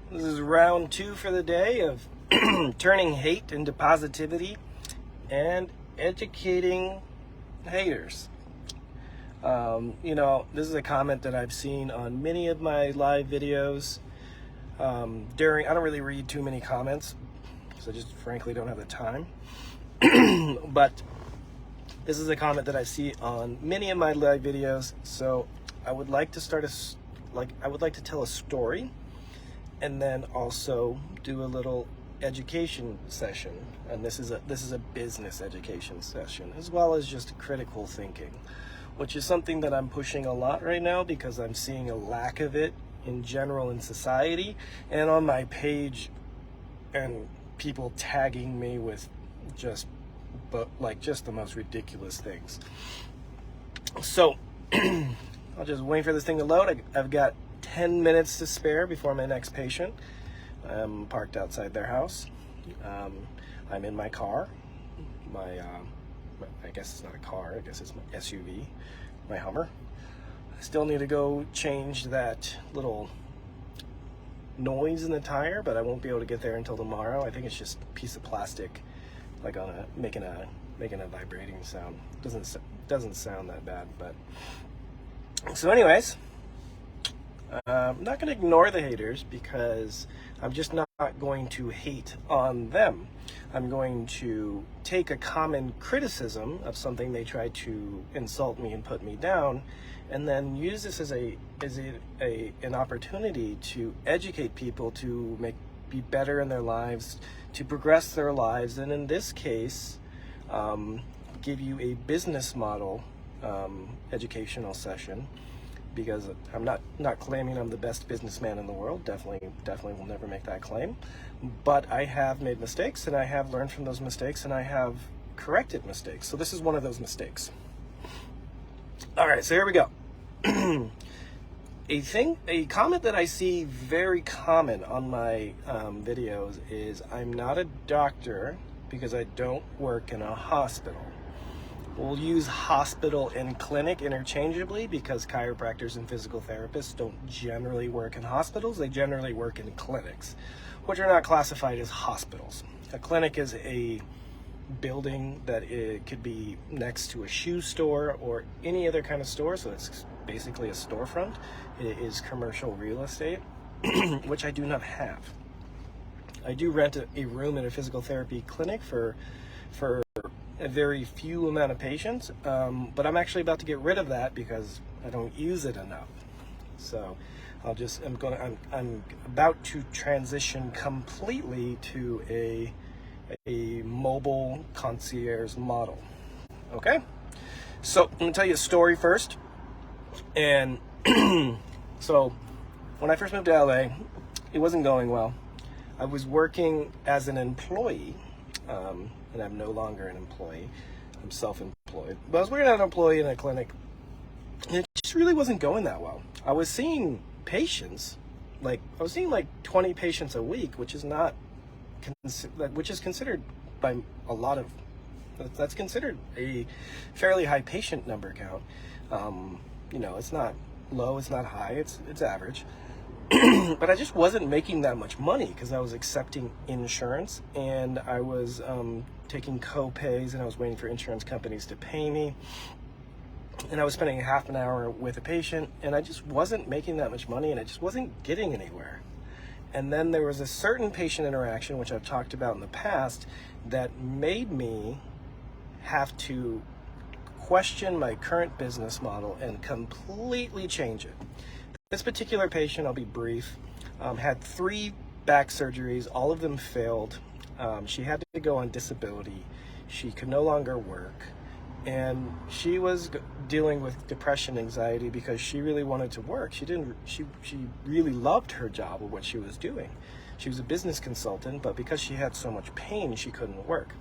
This is round 2 for the day of turning hate into positivity and educating haters. This is a comment that I've seen on many of my live videos. I don't really read too many comments, because I just frankly don't have the time. But this is a comment that I see on many of my live videos. So I would like to tell a story, and then also do a little education session. And this is a business education session, as well as just critical thinking, which is something that I'm pushing a lot right now because I'm seeing a lack of it in general in society and on my page, and people tagging me with just the most ridiculous things. So I'll just wait for this thing to load. I've got 10 minutes to spare before my next patient. I'm parked outside their house. I'm in my car. I guess it's not a car, I guess it's my SUV, my Hummer. I still need to go change that little noise in the tire, but I won't be able to get there until tomorrow. I think it's just a piece of plastic, making a vibrating sound. Doesn't sound that bad, but so anyways, I'm not going to ignore the haters, because I'm just not going to hate on them. I'm going to take a common criticism of something they try to insult me and put me down, and then use this as an opportunity to educate people to be better in their lives, to progress their lives, and in this case, give you a business model educational session. Because I'm not claiming I'm the best businessman in the world. Definitely will never make that claim. But I have made mistakes, and I have learned from those mistakes, and I have corrected mistakes. So this is one of those mistakes. All right, so here we go. A comment that I see very common on my videos is, I'm not a doctor because I don't work in a hospital. We'll use hospital and clinic interchangeably, because chiropractors and physical therapists don't generally work in hospitals. They generally work in clinics, which are not classified as hospitals. A clinic is a building that it could be next to a shoe store or any other kind of store, so it's basically a storefront. It is commercial real estate, which I do not have. I do rent a room in a physical therapy clinic for a very few amount of patients, but I'm actually about to get rid of that because I don't use it enough. So I'm about to transition completely to a mobile concierge model. Okay, so I'm gonna tell you a story first. And so when I first moved to LA, it wasn't going well. I was working as an employee, and I'm no longer an employee. I'm self-employed. But I was working as an employee in a clinic, and it just really wasn't going that well. I was seeing patients, like 20 patients a week, which is considered by a lot of, that's considered a fairly high patient number count. It's not low, it's not high, it's average. But I just wasn't making that much money because I was accepting insurance, and I was taking co-pays, and I was waiting for insurance companies to pay me, and I was spending half an hour with a patient, and I just wasn't making that much money, and I just wasn't getting anywhere. And then there was a certain patient interaction, which I've talked about in the past, that made me have to question my current business model and completely change it. This particular patient, I'll be brief, had 3 back surgeries. All of them failed. She had to go on disability. She could no longer work. And she was dealing with depression, anxiety, because she really wanted to work. She really loved her job or what she was doing. She was a business consultant, but because she had so much pain, she couldn't work.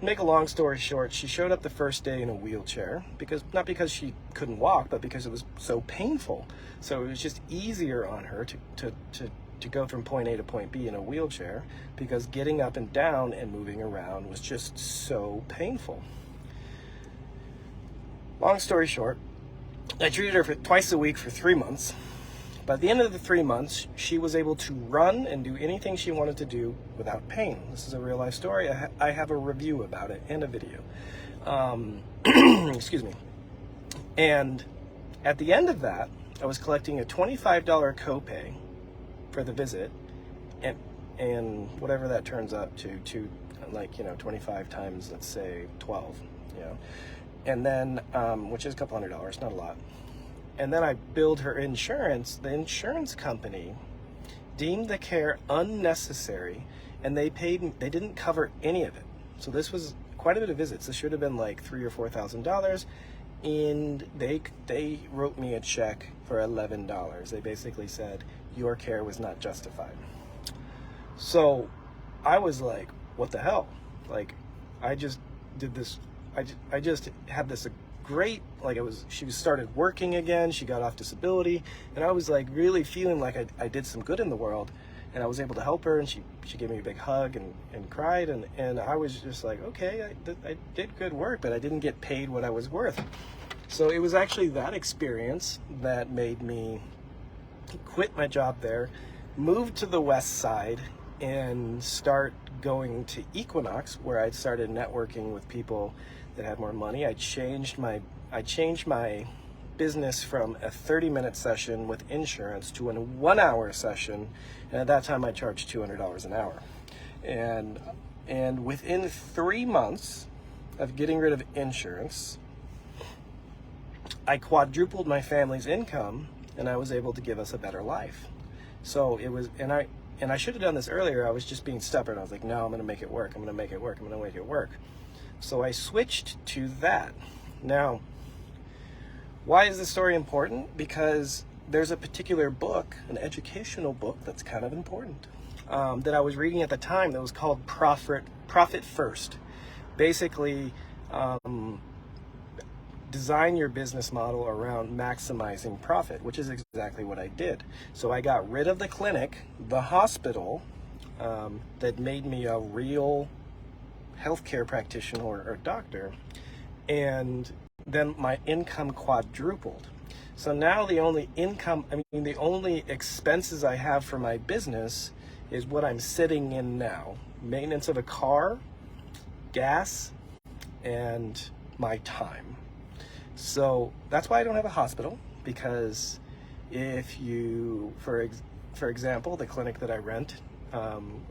Make a long story short, she showed up the first day in a wheelchair, not because she couldn't walk, but because it was so painful. So it was just easier on her to go from point A to point B in a wheelchair, because getting up and down and moving around was just so painful. Long story short, I treated her for twice a week for 3 months. By the end of the 3 months, she was able to run and do anything she wanted to do without pain. This is a real life story. I have a review about it and a video. Excuse me. And at the end of that, I was collecting a $25 copay for the visit, and whatever that turns up to like, 25 times, let's say 12, and then, which is a couple $100, not a lot. And then I billed her insurance. The insurance company deemed the care unnecessary, and they didn't cover any of it. So this was quite a bit of visits. This should have been like $3,000 or $4,000, and they wrote me a check for $11. They basically said your care was not justified. So I was like, what the hell? Like, I just did this. I just had this great, like, she started working again. She got off disability, and I was like really feeling like I did some good in the world, and I was able to help her, and she gave me a big hug and cried, and I was just like, okay, I did good work, but I didn't get paid what I was worth. So it was actually that experience that made me quit my job there, move to the West Side, and start going to Equinox, where I started networking with people that had more money. I changed my business from a 30-minute session with insurance to a 1-hour session, and at that time I charged $200 an hour. And within 3 months of getting rid of insurance, I quadrupled my family's income, and I was able to give us a better life. So it was, and I should have done this earlier. I was just being stubborn. I was like, no, I'm going to make it work. I'm going to make it work. I'm going to make it work. So I switched to that. Now, why is this story important? Because there's a particular book, an educational book that's kind of important, that I was reading at the time that was called Profit First. Basically, design your business model around maximizing profit, which is exactly what I did. So I got rid of the clinic, the hospital, that made me a real healthcare practitioner or doctor, and then my income quadrupled. So now the only expenses I have for my business is what I'm sitting in now: maintenance of a car, gas, and my time. So that's why I don't have a hospital, because if you, for example, the clinic that I rent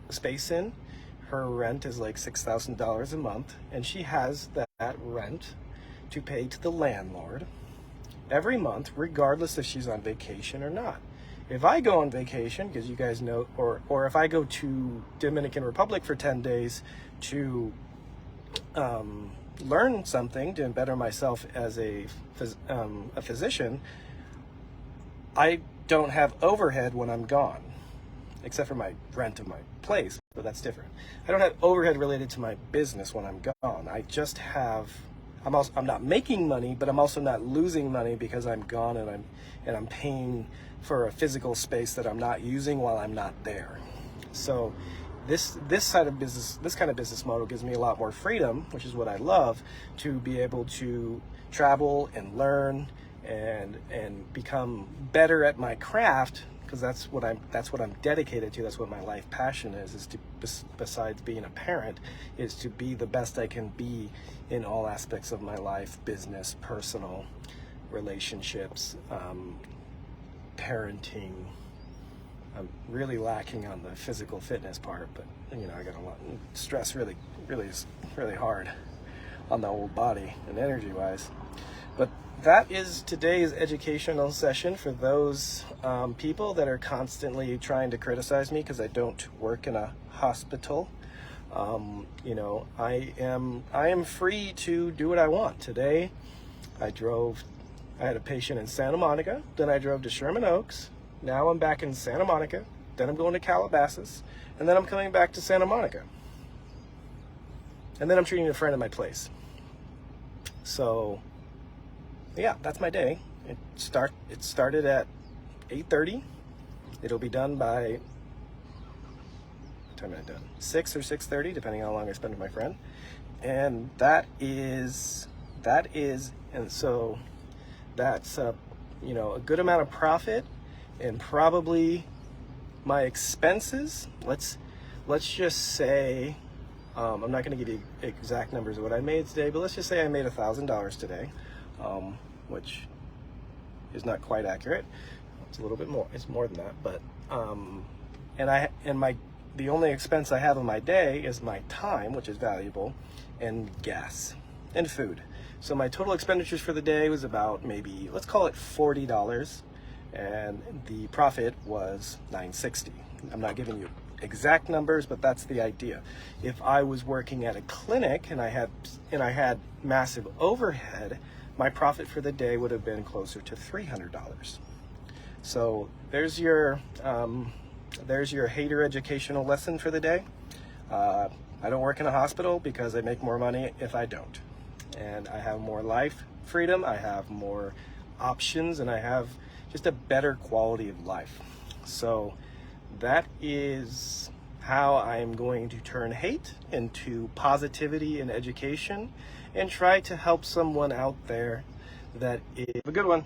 space in, her rent is like $6,000 a month, and she has that rent to pay to the landlord every month, regardless if she's on vacation or not. If I go on vacation, because you guys know, or if I go to Dominican Republic for 10 days to learn something to better myself as a physician, I don't have overhead when I'm gone, except for my rent of my place, but that's different. I don't have overhead related to my business when I'm gone. I just have, I'm not making money, but I'm also not losing money because I'm gone, and I'm paying for a physical space that I'm not using while I'm not there. So this kind of business model gives me a lot more freedom, which is what I love, to be able to travel and learn and become better at my craft, because that's what I'm dedicated to. That's what my life passion is to, besides being a parent, is to be the best I can be in all aspects of my life: business, personal, relationships, parenting. I'm really lacking on the physical fitness part, but I got a lot. Stress really is really hard on the old body and energy wise. But that is today's educational session for those people that are constantly trying to criticize me because I don't work in a hospital. I am free to do what I want. Today, I had a patient in Santa Monica, then I drove to Sherman Oaks. Now I'm back in Santa Monica, then I'm going to Calabasas, and then I'm coming back to Santa Monica. And then I'm treating a friend at my place. So, yeah, that's my day. It started at 8:30. It'll be done by, what time am I done? 6 or 6:30, depending on how long I spend with my friend. And and so that's a good amount of profit. and probably my expenses, let's just say, I'm not going to give you exact numbers of what I made today, but let's just say I made $1,000 today, which is not quite accurate. It's a little bit more. It's more than that, but the only expense I have in my day is my time, which is valuable, and gas and food. So my total expenditures for the day was about, maybe, let's call it $40, and the profit was $960. I'm not giving you exact numbers, but that's the idea. If I was working at a clinic and I had massive overhead, my profit for the day would have been closer to $300. So there's your hater educational lesson for the day. I don't work in a hospital because I make more money if I don't. And I have more life freedom, I have more options, and I have just a better quality of life. So that is how I'm going to turn hate into positivity and education and try to help someone out there that is a good one.